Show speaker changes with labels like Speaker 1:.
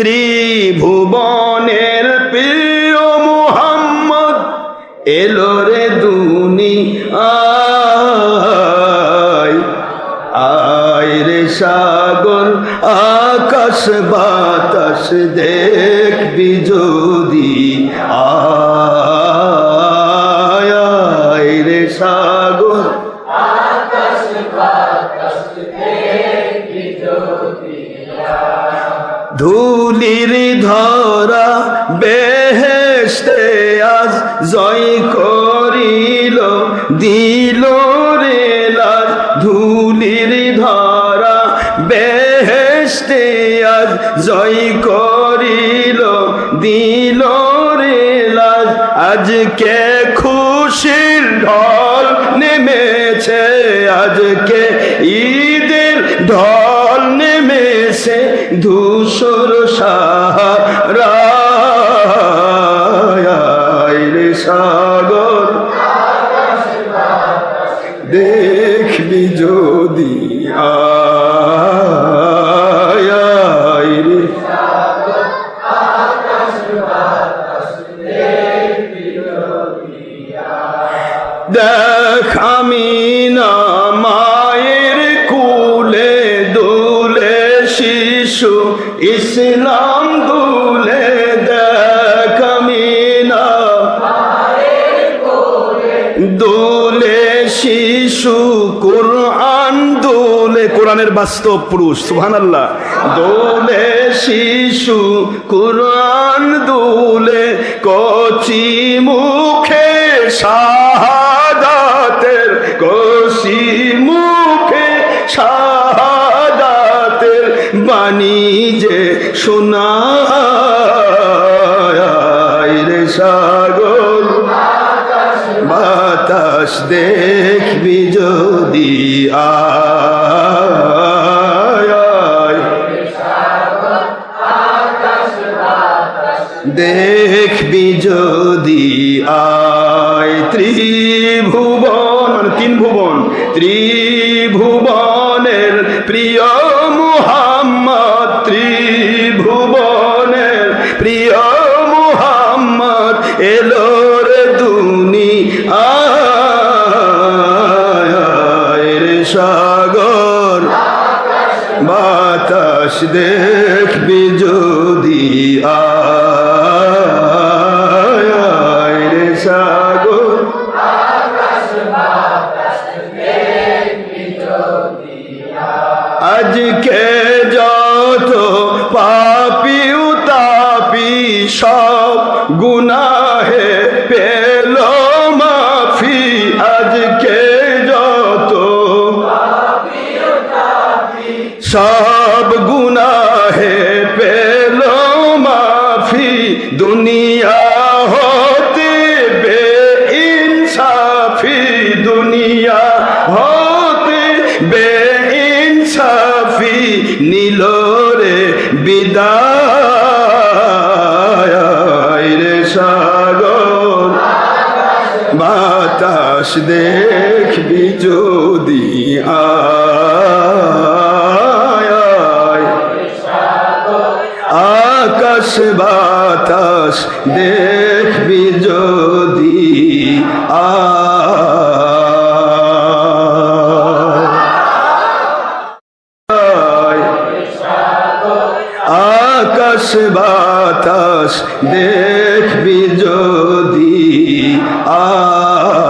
Speaker 1: ত্রিভুবনের প্রিয় মুহাম্মদ এলো রে দুনিয়ায়। আয় রে সাগর আকাশ বাতাস দেখবি যদি, আয় আয় রে সাগর আকাশ বাতাস দেখবি যদি। ধুলির ধরা বেহেশতে আজ জয় করিল, দিল রে লাজ। ধুলির ধরা বেহেশতে আজ জয় করিল, দিল রে লাজ। আজকে খুশির ঢল নেমেছে, আজকে ঈদের ঢল নেমেছে ধূসর সাহারায় রে সাগর দেখবি যদি, আয় আয় রে দেখ আমিনা মায়ের কুলে দুলে শিশু ইসলাম দুলে। দেখ আমিনা দুলে শিশু কোরআন দুলে, কোরআনের বাস্তব পুরুষ সুবহানাল্লাহ। দুলে শিশু কোরআন দুলে, কচি মুখে শাহাদাতের, কচি মুখে শাহাদাতের বাণী যে শোনায় রে সাগর বাতাস দেখবি যদি, আয় আয় দেখবি যদি, আয়। ত্রিভুবন মানে তিন ভুবন, ত্রিভুবনের প্রিয় মুহাম্মদ, ত্রিভুবনের প্রিয় মুহাম্মদ এলো রে দুনিয়ায় রে সাগর বাতাস দেখবি যদি, আয় আয় রে সাগর আজকে যত পাপি উতাপি সব গুনাহে পেল মাফি। আজকে যত সব গুনাহে পেল মাফি, দুনিয়া হতে বেইনসাফি, দুনিয়া হতে বেইনসাফি নিল রে বিদায় রে সাগর বাতাস দেখবি যদি, আয় আয় আকাশ বাতাস দেখবি যদি, আয় আকাশ বাতাস দেখবি যদি, আয়